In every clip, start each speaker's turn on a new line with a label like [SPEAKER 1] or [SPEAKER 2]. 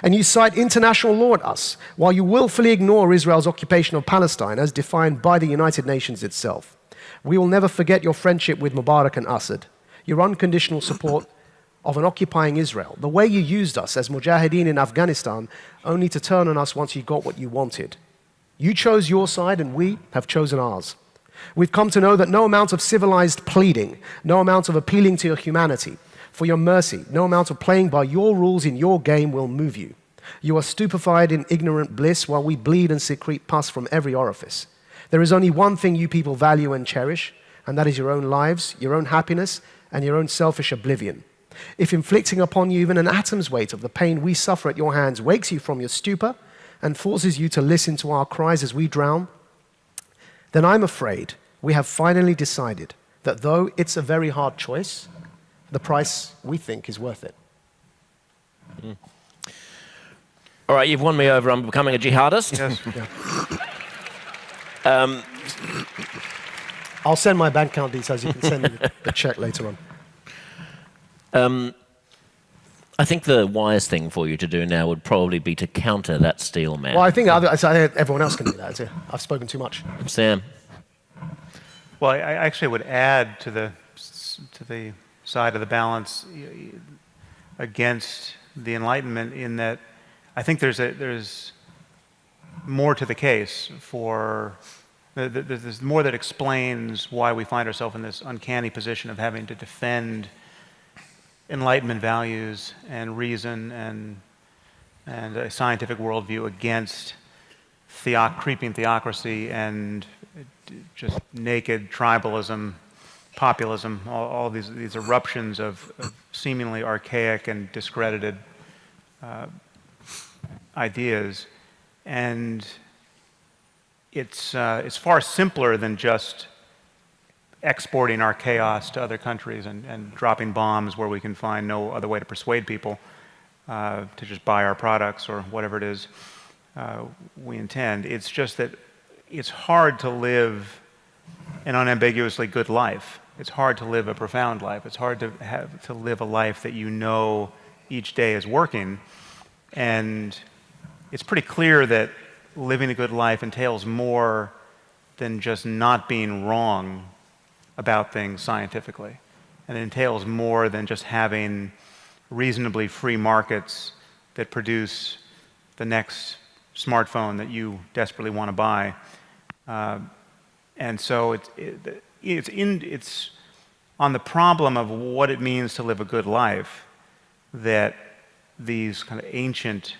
[SPEAKER 1] And you cite international law at us, while you willfully ignore Israel's occupation of Palestine as defined by the United Nations itself. We will never forget your friendship with Mubarak and Assad, your unconditional support of an occupying Israel, the way you used us as mujahideen in Afghanistan only to turn on us once you got what you wanted. You chose your side and we have chosen ours. We've come to know that no amount of civilized pleading, no amount of appealing to your humanity, for your mercy, no amount of playing by your rules in your game will move you. You are stupefied in ignorant bliss while we bleed and secrete pus from every orifice. There is only one thing you people value and cherish, and that is your own lives, your own happiness, and your own selfish oblivion. If inflicting upon you even an atom's weight of the pain we suffer at your hands wakes you from your stupor and forces you to listen to our cries as we drown, then I'm afraid we have finally decided that though it's a very hard choice, the price we think is worth it.
[SPEAKER 2] Mm. All right, you've won me over. I'm becoming a jihadist.
[SPEAKER 1] Yes. Yeah. I'll send my bank account details. You can send me the check later on.
[SPEAKER 2] I think the wise thing for you to do now would probably be to counter that steel man.
[SPEAKER 1] Well, I think everyone else can do that. I've spoken too much.
[SPEAKER 2] Sam?
[SPEAKER 3] Well, I actually would add to the side of the balance against the Enlightenment in that I think there's more to the case for... There's more that explains why we find ourselves in this uncanny position of having to defend Enlightenment values and reason and a scientific worldview against creeping theocracy and just naked tribalism, populism, all these eruptions of seemingly archaic and discredited ideas. And it's far simpler than just exporting our chaos to other countries and dropping bombs where we can find no other way to persuade people to just buy our products or whatever it is we intend. It's just that it's hard to live an unambiguously good life. It's hard to live a profound life. It's hard to live a life that you know each day is working. And it's pretty clear that living a good life entails more than just not being wrong about things scientifically. And it entails more than just having reasonably free markets that produce the next smartphone that you desperately want to buy. And so it's on the problem of what it means to live a good life that these kind of ancient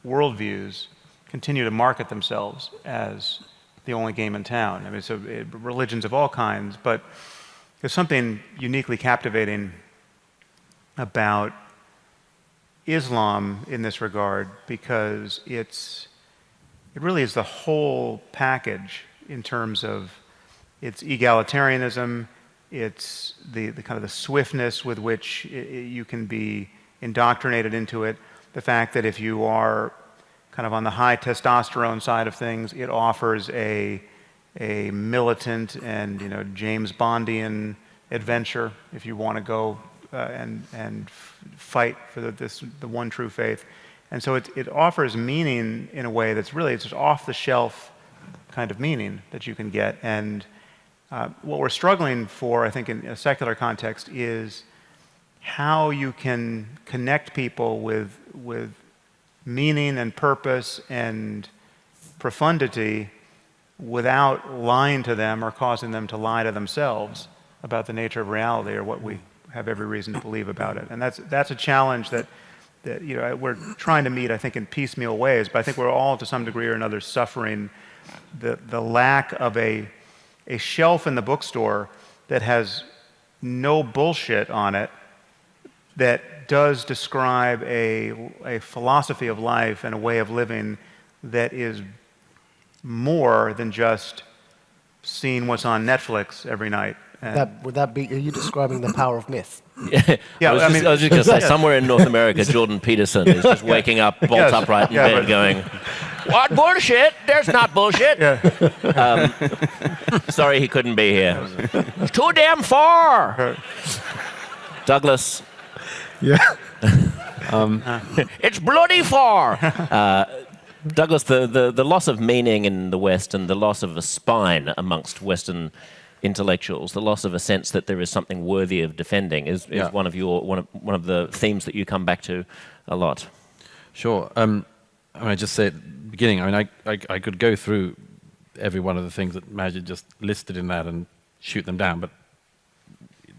[SPEAKER 3] worldviews continue to market themselves as the only game in town. I mean, so religions of all kinds, but there's something uniquely captivating about Islam in this regard because it really is the whole package in terms of its egalitarianism, it's the kind of the swiftness with which you can be indoctrinated into it, the fact that if you are kind of on the high testosterone side of things, it offers a militant and James Bondian adventure if you want to go and fight for the one true faith. And so it offers meaning in a way that's really it's just off the shelf kind of meaning that you can get. And what we're struggling for, I think, in a secular context is how you can connect people with meaning and purpose and profundity without lying to them or causing them to lie to themselves about the nature of reality or what we have every reason to believe about it. And that's a challenge that we're trying to meet, I think, in piecemeal ways, but I think we're all to some degree or another suffering the lack of a shelf in the bookstore that has no bullshit on it that does describe a philosophy of life and a way of living that is more than just seeing what's on Netflix every night.
[SPEAKER 1] Would that be, are you describing the power of myth?
[SPEAKER 2] Yeah, I was just going to say, somewhere in North America, Jordan Peterson is just waking up, bolt upright in bed, going, "What bullshit? There's not bullshit." Sorry he couldn't be here. It's too damn far. Douglas.
[SPEAKER 1] Yeah.
[SPEAKER 2] It's bloody far. Douglas, the loss of meaning in the West and the loss of a spine amongst Western intellectuals, the loss of a sense that there is something worthy of defending, is one of the themes that you come back to a lot.
[SPEAKER 4] Sure. I just say at the beginning, I could go through every one of the things that Maajid just listed in that and shoot them down, but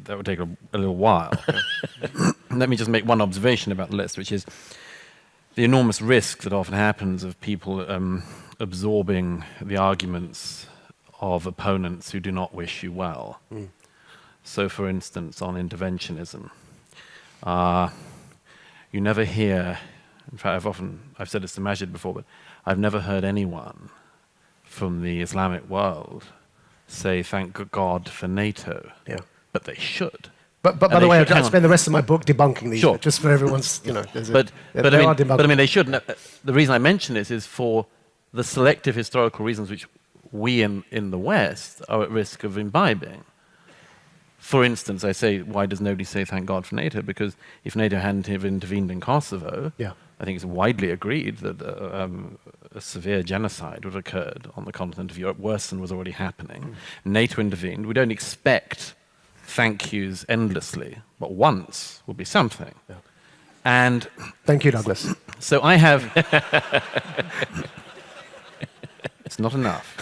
[SPEAKER 4] that would take a little while. Let me just make one observation about the list, which is the enormous risk that often happens of people absorbing the arguments of opponents who do not wish you well. So, for instance, on interventionism, you never hear, in fact, I've said this to Maajid before, but I've never heard anyone from the Islamic world say, thank God for NATO.
[SPEAKER 1] Yeah.
[SPEAKER 4] But they should.
[SPEAKER 1] But by the way, I'll spend the rest of my book debunking these, just for everyone's,
[SPEAKER 4] but I mean, they shouldn't. The reason I mention this is for the selective historical reasons which we in the West are at risk of imbibing. For instance, I say, why does nobody say thank God for NATO? Because if NATO hadn't have intervened in Kosovo, I think it's widely agreed that a severe genocide would have occurred on the continent of Europe, worse than was already happening. NATO intervened. We don't expect thank yous endlessly, but once will be something. And
[SPEAKER 1] thank you, Douglas.
[SPEAKER 4] So I have. It's not enough.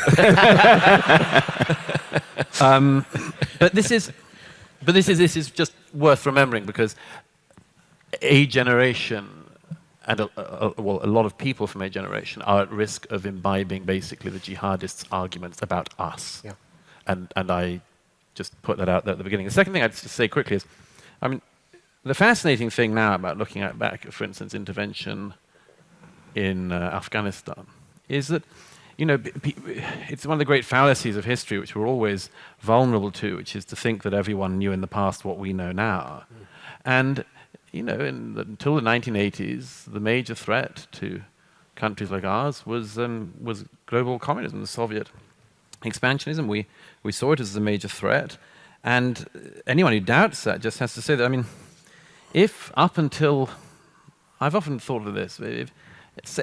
[SPEAKER 4] But this is just worth remembering, because a generation and a lot of people from a generation are at risk of imbibing basically the jihadists' arguments about us. And I just put that out there at the beginning. The second thing I'd just say quickly is, I mean, the fascinating thing now about looking at back, for instance, intervention in Afghanistan, is that, it's one of the great fallacies of history which we're always vulnerable to, which is to think that everyone knew in the past what we know now. And, until the 1980s, the major threat to countries like ours was global communism, the Soviet expansionism. We saw it as a major threat, and anyone who doubts that just has to say that, I mean, if up until, I've often thought of this,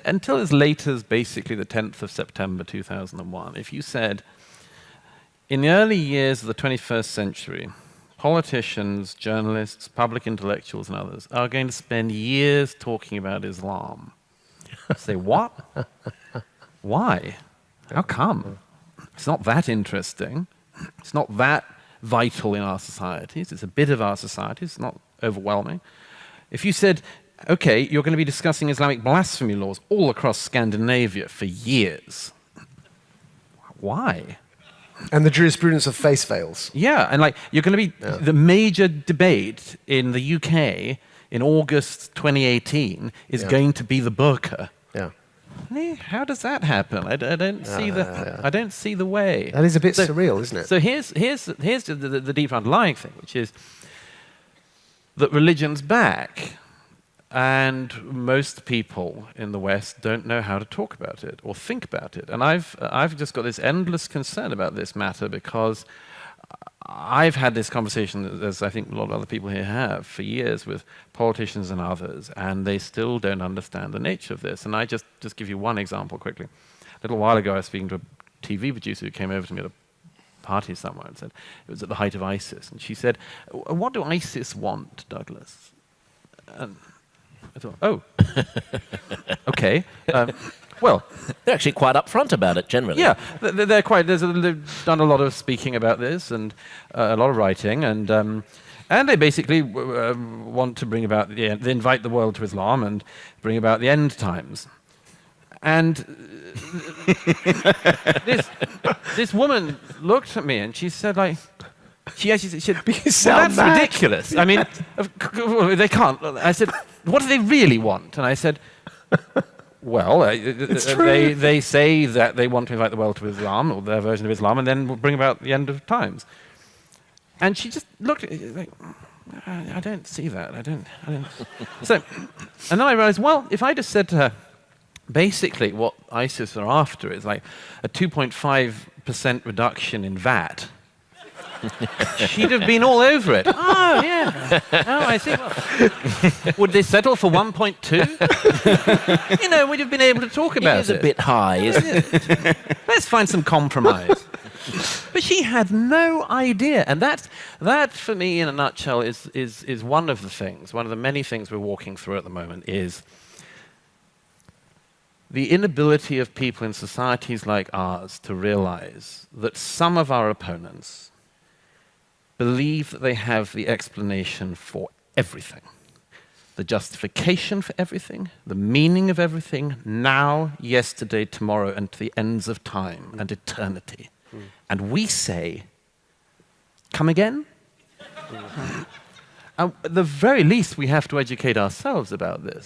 [SPEAKER 4] until as late as basically the 10th of September 2001, if you said, in the early years of the 21st century, politicians, journalists, public intellectuals and others are going to spend years talking about Islam. Say, what? Why? How come? It's not that interesting. It's not that vital in our societies. It's a bit of our society. It's not overwhelming. If you said, okay, you're going to be discussing Islamic blasphemy laws all across Scandinavia for years. Why?
[SPEAKER 1] And the jurisprudence of face veils.
[SPEAKER 4] Yeah, and you're going to be the major debate in the UK in August 2018 is going to be the burqa. How does that happen? I don't see I don't see the way.
[SPEAKER 1] That is a bit surreal, isn't it?
[SPEAKER 4] So here's the deep underlying thing, which is that religion's back. And most people in the West don't know how to talk about it or think about it. And I've just got this endless concern about this matter, because I've had this conversation, as I think a lot of other people here have, for years with politicians and others, and they still don't understand the nature of this. And I just give you one example quickly. A little while ago, I was speaking to a TV producer who came over to me at a party somewhere and said, it was at the height of ISIS, and she said, what do ISIS want, Douglas? And I thought, oh, okay. Well,
[SPEAKER 2] they're actually quite upfront about it generally.
[SPEAKER 4] Yeah, they're quite. They've done a lot of speaking about this and a lot of writing, and they basically want to bring about they invite the world to Islam and bring about the end times. And this woman looked at me and she said, she said, well, that's ridiculous. I mean, they can't. I said, what do they really want? And I said, well, they say that they want to invite the world to Islam, or their version of Islam, and then bring about the end of times. And she just looked at me like, I don't see that. I don't. So, and then I realized, well, if I just said to her, basically what ISIS are after is like a 2.5% reduction in VAT, she'd have been all over it. Oh, yeah. Yeah. No, I think. Well, would they settle for 1.2? You know, we'd have been able to talk about
[SPEAKER 2] It is a bit high, isn't it?
[SPEAKER 4] Let's find some compromise. But she had no idea, and that for me, in a nutshell, is one of the things, one of the many things we're walking through at the moment, is the inability of people in societies like ours to realize that some of our opponents believe that they have the explanation for everything, the justification for everything, the meaning of everything, now, yesterday, tomorrow, and to the ends of time and eternity. And we say, come again? At the very least, we have to educate ourselves about this.